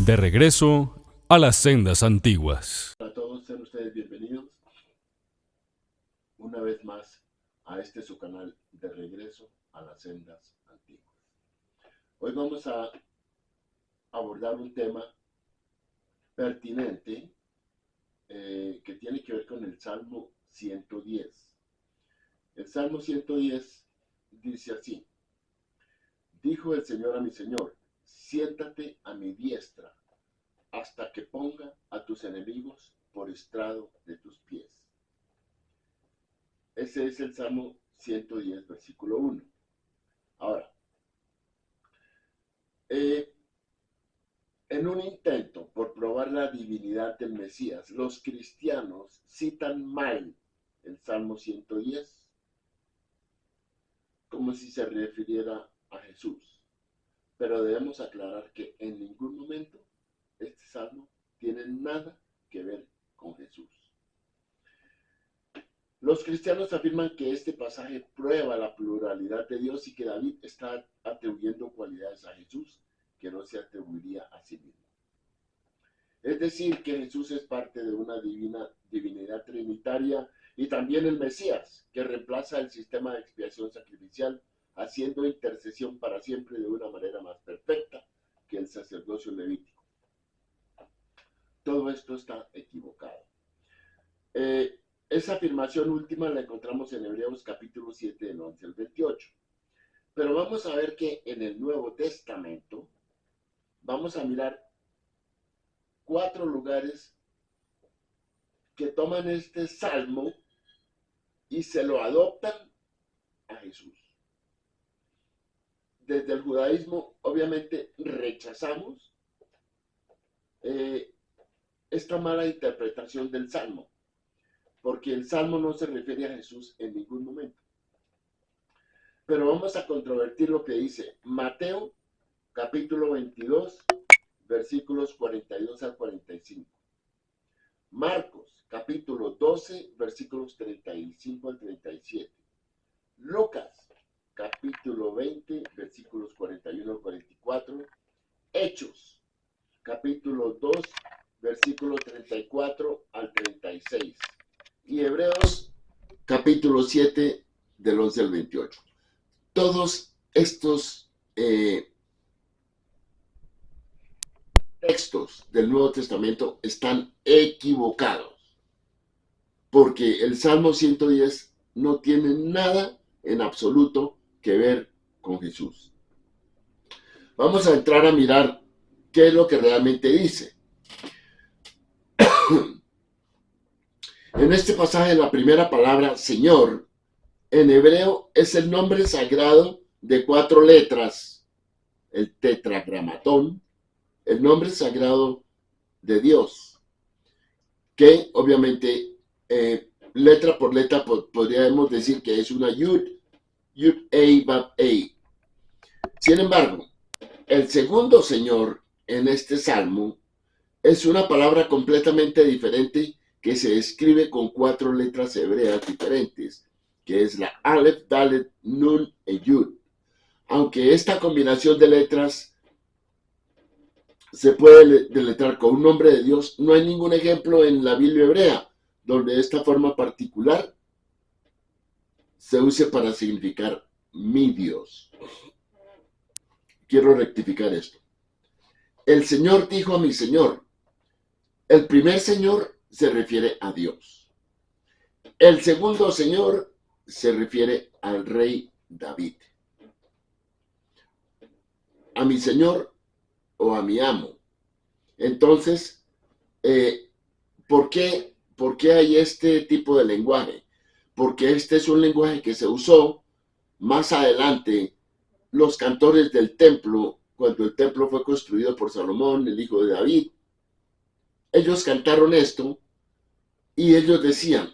De regreso a las sendas antiguas. A todos, sean ustedes bienvenidos una vez más a este su canal de regreso a las sendas antiguas. Hoy vamos a abordar un tema pertinente que tiene que ver con el Salmo 110. El Salmo 110 dice así: dijo el Señor a mi Señor, siéntate a mi diestra hasta que ponga a tus enemigos por estrado de tus pies. Ese es el Salmo 110, versículo 1. Ahora, en un intento por probar la divinidad del Mesías, los cristianos citan mal el Salmo 110 como si se refiriera a Jesús. Pero debemos aclarar que en ningún momento este salmo tiene nada que ver con Jesús. Los cristianos afirman que este pasaje prueba la pluralidad de Dios y que David está atribuyendo cualidades a Jesús que no se atribuiría a sí mismo. Es decir, que Jesús es parte de una divinidad trinitaria y también el Mesías, que reemplaza el sistema de expiación sacrificial, haciendo intercesión para siempre de una manera más perfecta que el sacerdocio levítico. Todo esto está equivocado. Esa afirmación última la encontramos en Hebreos capítulo 7, del 11 al 28. Pero vamos a ver que en el Nuevo Testamento vamos a mirar 4 lugares que toman este salmo y se lo adoptan a Jesús. Desde el judaísmo, obviamente, rechazamos esta mala interpretación del salmo, porque el salmo no se refiere a Jesús en ningún momento. Pero vamos a controvertir lo que dice Mateo, capítulo 22, versículos 42 al 45. Marcos, capítulo 12, versículos 35 al 37. Lucas, capítulo 20, versículos 41 al 44. Hechos, capítulo 2, versículo 34 al 36. Y Hebreos, capítulo 7, del 11 al 28. Todos estos textos del Nuevo Testamento están equivocados, porque el Salmo 110 no tiene nada en absoluto que ver con Jesús. Vamos a entrar a mirar qué es lo que realmente dice. En este pasaje, la primera palabra, Señor, en hebreo es el nombre sagrado de 4 letras, el tetragramatón, el nombre sagrado de Dios, que obviamente letra por letra podríamos decir que es una Yud, Bab, A. Sin embargo, el segundo Señor en este salmo es una palabra completamente diferente que se escribe con 4 letras hebreas diferentes, que es la Aleph, Dalet, Nun y Yud. Aunque esta combinación de letras se puede deletrear con un nombre de Dios, no hay ningún ejemplo en la Biblia hebrea donde esta forma particular se use para significar mi Dios. Quiero rectificar esto. El Señor dijo a mi Señor. El primer Señor se refiere a Dios. El segundo Señor se refiere al rey David. A mi Señor o a mi amo. Entonces, ¿por qué hay este tipo de lenguaje? Porque este es un lenguaje que se usó más adelante los cantores del templo, cuando el templo fue construido por Salomón, el hijo de David. Ellos cantaron esto y ellos decían,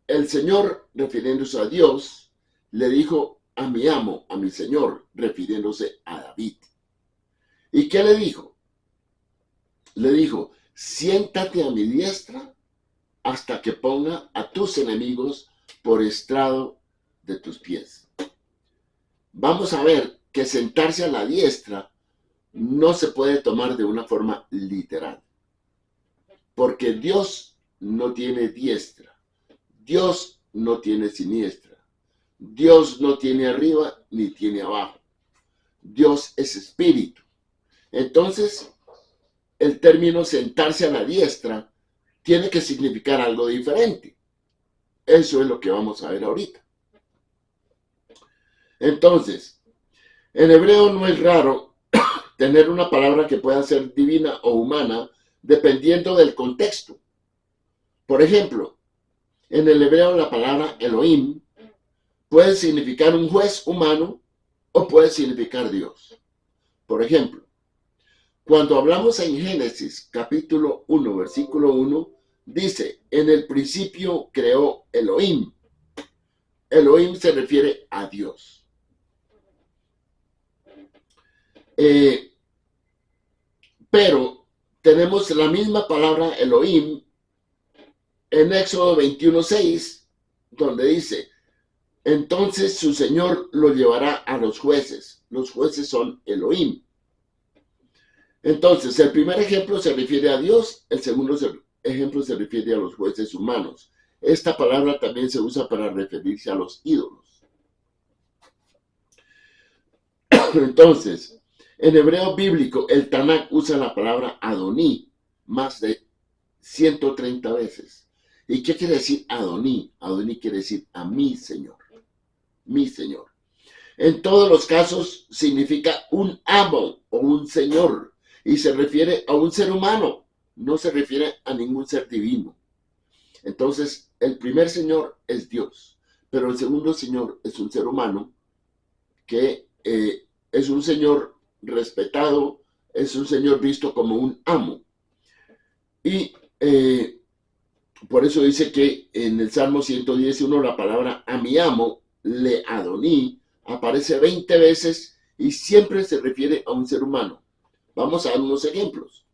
el Señor, refiriéndose a Dios, le dijo a mi amo, a mi Señor, refiriéndose a David. ¿Y qué le dijo? Le dijo, siéntate a mi diestra hasta que ponga a tus enemigos por estrado de tus pies. Vamos a ver que sentarse a la diestra no se puede tomar de una forma literal, porque Dios no tiene diestra, Dios no tiene siniestra, Dios no tiene arriba ni tiene abajo, Dios es espíritu. Entonces, el término sentarse a la diestra tiene que significar algo diferente. Eso es lo que vamos a ver ahorita. Entonces, en hebreo no es raro tener una palabra que pueda ser divina o humana dependiendo del contexto. Por ejemplo, en el hebreo la palabra Elohim puede significar un juez humano o puede significar Dios. Por ejemplo, cuando hablamos en Génesis capítulo 1, versículo 1, dice, en el principio creó Elohim. Elohim se refiere a Dios. Pero tenemos la misma palabra Elohim en Éxodo 21:6, donde dice, entonces su Señor lo llevará a los jueces. Los jueces son Elohim. Entonces, el primer ejemplo se refiere a Dios, el segundo ejemplo se refiere a los jueces humanos. Esta palabra también se usa para referirse a los ídolos. Entonces, en hebreo bíblico, el Tanakh usa la palabra Adoní más de 130 veces. ¿Y qué quiere decir Adoní? Adoní quiere decir a mi Señor. Mi Señor. En todos los casos significa un amo o un señor y se refiere a un ser humano, no se refiere a ningún ser divino. Entonces, el primer señor es Dios, pero el segundo señor es un ser humano que es un señor respetado, es un señor visto como un amo. Y por eso dice que en el Salmo 111 la palabra a mi amo, le Adoní, aparece 20 veces y siempre se refiere a un ser humano. Vamos a dar unos ejemplos.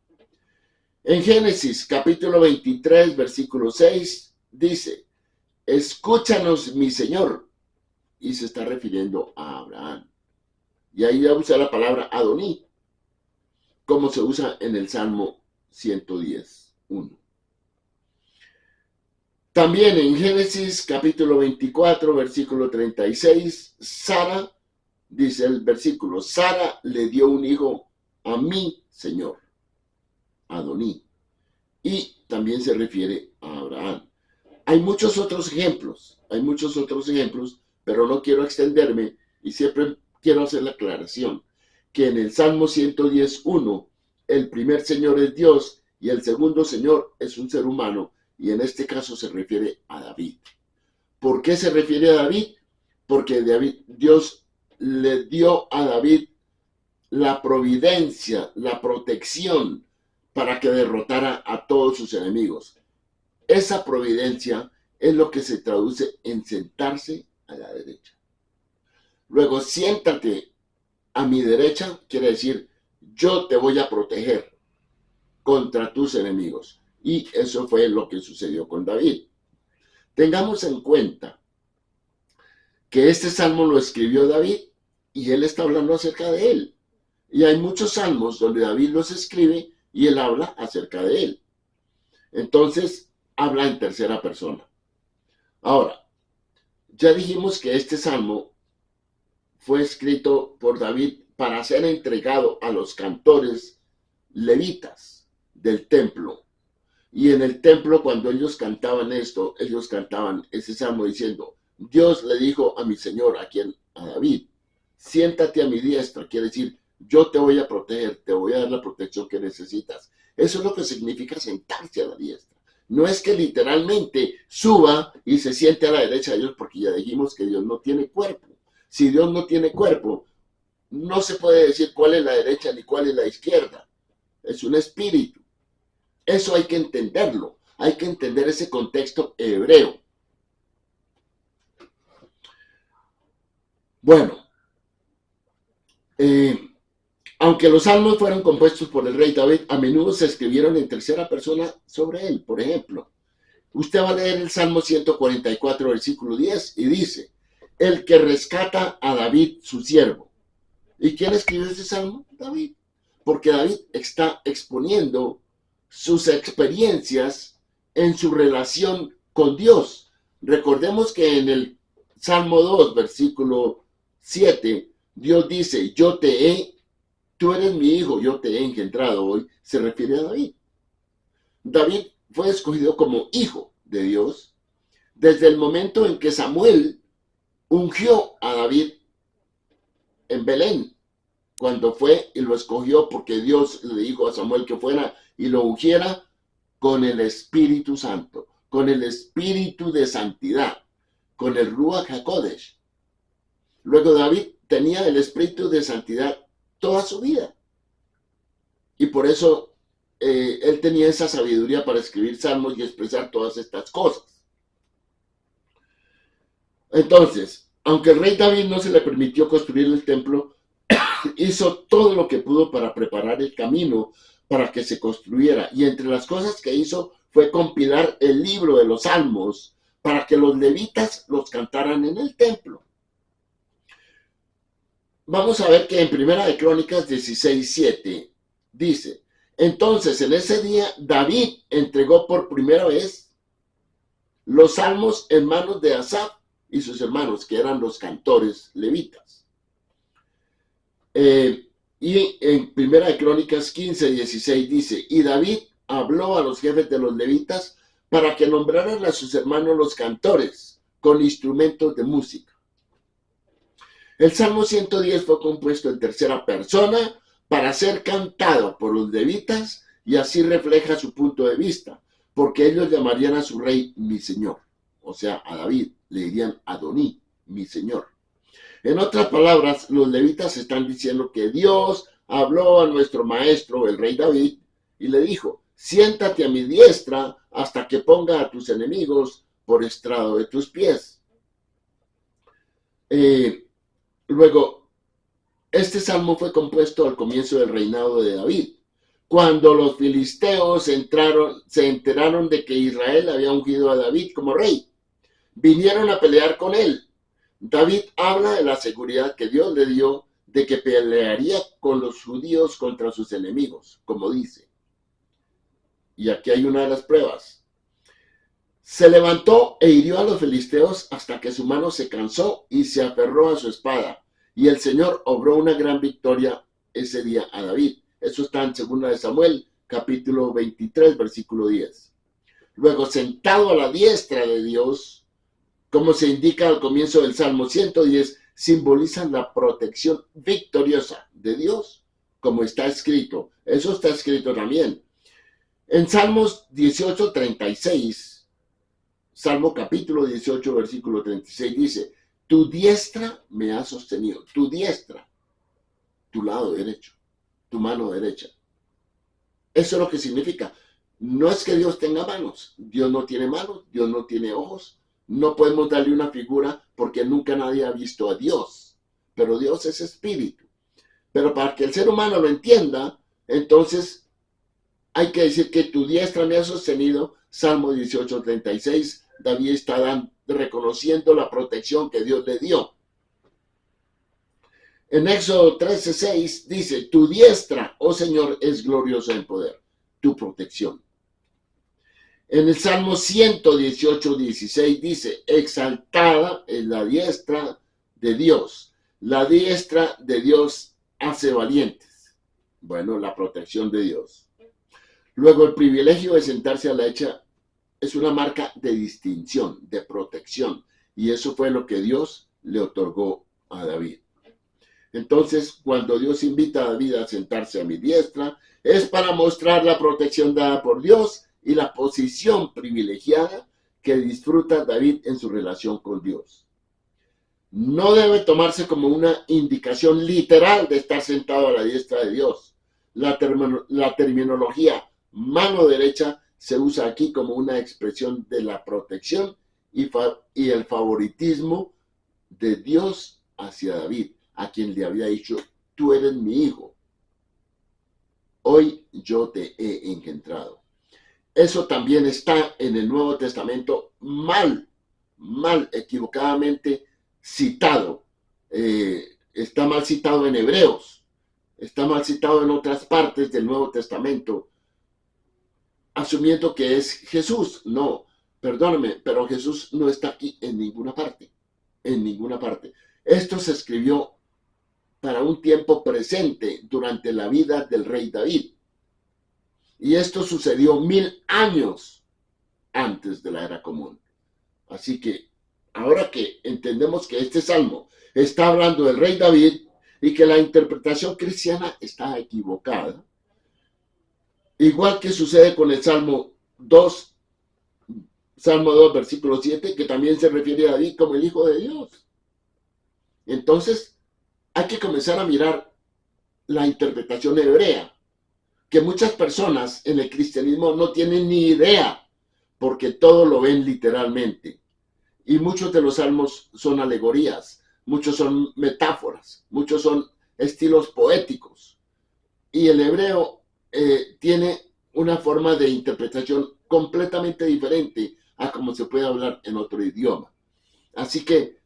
En Génesis capítulo 23, versículo 6, dice, escúchanos mi Señor, y se está refiriendo a Abraham. Y ahí ya usa la palabra Adoní, como se usa en el Salmo 110:1. También en Génesis capítulo 24, versículo 36, Sara, dice el versículo, Sara le dio un hijo a mi Señor, Adoní. Y también se refiere a Abraham. Hay muchos otros ejemplos, pero no quiero extenderme y siempre quiero hacer la aclaración que en el Salmo 110:1 el primer Señor es Dios y el segundo Señor es un ser humano y en este caso se refiere a David. ¿Por qué se refiere a David? Porque Dios le dio a David la providencia, la protección para que derrotara a todos sus enemigos. Esa providencia es lo que se traduce en sentarse a la derecha. Luego, siéntate a mi derecha, quiere decir, yo te voy a proteger contra tus enemigos. Y eso fue lo que sucedió con David. Tengamos en cuenta que este salmo lo escribió David y él está hablando acerca de él. Y hay muchos salmos donde David los escribe y él habla acerca de él. Entonces, habla en tercera persona. Ahora, ya dijimos que este salmo fue escrito por David para ser entregado a los cantores levitas del templo. Y en el templo, cuando ellos cantaban esto, ellos cantaban ese salmo diciendo, Dios le dijo a mi Señor, a David, siéntate a mi diestra, quiere decir, yo te voy a proteger, te voy a dar la protección que necesitas. Eso es lo que significa sentarse a la diestra. No es que literalmente suba y se siente a la derecha de Dios, porque ya dijimos que Dios no tiene cuerpo. Si Dios no tiene cuerpo, no se puede decir cuál es la derecha ni cuál es la izquierda. Es un espíritu. Eso hay que entenderlo. Hay que entender ese contexto hebreo. Bueno, aunque los salmos fueron compuestos por el rey David, a menudo se escribieron en tercera persona sobre él. Por ejemplo, usted va a leer el Salmo 144, versículo 10, y dice, el que rescata a David, su siervo. ¿Y quién escribió ese salmo? David. porque David está exponiendo sus experiencias en su relación con Dios. Recordemos que en el Salmo 2, versículo 7, Dios dice, tú eres mi hijo, yo te he engendrado hoy, se refiere a David. David fue escogido como hijo de Dios desde el momento en que Samuel ungió a David en Belén, cuando fue y lo escogió porque Dios le dijo a Samuel que fuera y lo ungiera con el Espíritu Santo, con el Espíritu de santidad, con el Ruach HaKodesh. Luego David tenía el Espíritu de santidad toda su vida. Y por eso él tenía esa sabiduría para escribir salmos y expresar todas estas cosas. Entonces, aunque el rey David no se le permitió construir el templo, hizo todo lo que pudo para preparar el camino para que se construyera. Y entre las cosas que hizo fue compilar el libro de los salmos para que los levitas los cantaran en el templo. Vamos a ver que en Primera de Crónicas 16:7 dice, entonces en ese día David entregó por primera vez los salmos en manos de Asaf y sus hermanos, que eran los cantores levitas. Y en Primera de Crónicas 15:16 dice, y David habló a los jefes de los levitas para que nombraran a sus hermanos los cantores con instrumentos de música. El Salmo 110 fue compuesto en tercera persona para ser cantado por los levitas y así refleja su punto de vista, porque ellos llamarían a su rey mi señor, o sea, a David le dirían Adoní, mi señor. En otras palabras, los levitas están diciendo que Dios habló a nuestro maestro, el rey David, y le dijo, siéntate a mi diestra hasta que ponga a tus enemigos por estrado de tus pies. Luego, este salmo fue compuesto al comienzo del reinado de David, cuando los filisteos se enteraron de que Israel había ungido a David como rey. Vinieron a pelear con él. David habla de la seguridad que Dios le dio de que pelearía con los judíos contra sus enemigos, como dice. Y aquí hay una de las pruebas. Se levantó e hirió a los filisteos hasta que su mano se cansó y se aferró a su espada. Y el Señor obró una gran victoria ese día a David. Eso está en 2 de Samuel, capítulo 23, versículo 10. Luego, sentado a la diestra de Dios, como se indica al comienzo del Salmo 110, simbolizan la protección victoriosa de Dios, como está escrito. Eso está escrito también. En Salmos 18:36, Salmo capítulo 18, versículo 36, dice, tu diestra me ha sostenido, tu diestra, tu lado derecho, tu mano derecha. Eso es lo que significa. No es que Dios tenga manos, Dios no tiene manos, Dios no tiene ojos. No podemos darle una figura porque nunca nadie ha visto a Dios. Pero Dios es espíritu. Pero para que el ser humano lo entienda, entonces hay que decir que tu diestra me ha sostenido. Salmo 18:36, David está reconociendo la protección que Dios le dio. En Éxodo 13:6 dice, tu diestra, oh Señor, es gloriosa en poder, tu protección. En el Salmo 118:16 dice, exaltada es la diestra de Dios. La diestra de Dios hace valientes. Bueno, la protección de Dios. Luego, el privilegio de sentarse a la derecha es una marca de distinción, de protección. Y eso fue lo que Dios le otorgó a David. Entonces, cuando Dios invita a David a sentarse a mi diestra, es para mostrar la protección dada por Dios y la posición privilegiada que disfruta David en su relación con Dios. No debe tomarse como una indicación literal de estar sentado a la diestra de Dios. La terminología mano derecha se usa aquí como una expresión de la protección y el favoritismo de Dios hacia David, a quien le había dicho, tú eres mi hijo, hoy yo te he engendrado. Eso también está en el Nuevo Testamento equivocadamente citado. Está mal citado en Hebreos. está mal citado en otras partes del Nuevo Testamento, asumiendo que es Jesús. No, perdóname, pero Jesús no está aquí en ninguna parte, en ninguna parte. Esto se escribió para un tiempo presente durante la vida del rey David. Y esto sucedió 1000 años antes de la era común. Así que ahora que entendemos que este salmo está hablando del rey David y que la interpretación cristiana está equivocada, igual que sucede con el Salmo 2, versículo 7, que también se refiere a David como el Hijo de Dios. Entonces, hay que comenzar a mirar la interpretación hebrea, que muchas personas en el cristianismo no tienen ni idea, porque todo lo ven literalmente. Y muchos de los salmos son alegorías, muchos son metáforas, muchos son estilos poéticos. Y el hebreo tiene una forma de interpretación completamente diferente a como se puede hablar en otro idioma. Así que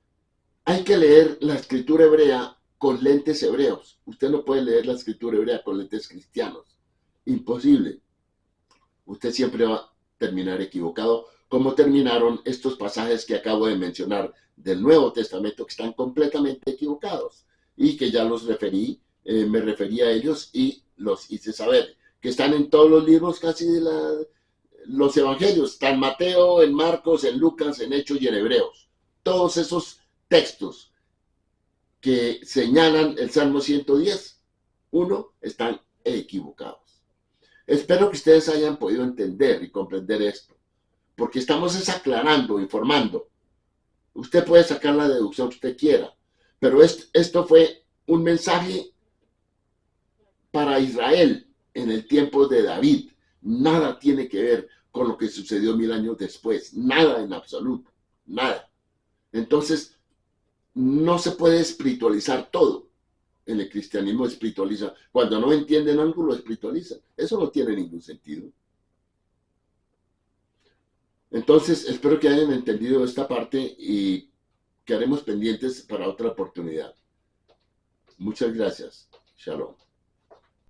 hay que leer la escritura hebrea con lentes hebreos. Usted no puede leer la escritura hebrea con lentes cristianos. Imposible. Usted siempre va a terminar equivocado, como terminaron estos pasajes que acabo de mencionar del Nuevo Testamento, que están completamente equivocados y que ya los referí, me referí a ellos y los hice saber, que están en todos los libros casi de los evangelios, está en Mateo, en Marcos, en Lucas, en Hechos y en Hebreos. Todos esos textos que señalan el Salmo 110, están equivocados. Espero que ustedes hayan podido entender y comprender esto, porque estamos aclarando, informando. Usted puede sacar la deducción que usted quiera, pero esto fue un mensaje para Israel en el tiempo de David. Nada tiene que ver con lo que sucedió 1000 años después, nada en absoluto, nada. Entonces, no se puede espiritualizar todo. En el cristianismo espiritualiza. Cuando no entienden algo, lo espiritualizan. Eso no tiene ningún sentido. Entonces, espero que hayan entendido esta parte y quedaremos pendientes para otra oportunidad. Muchas gracias. Shalom.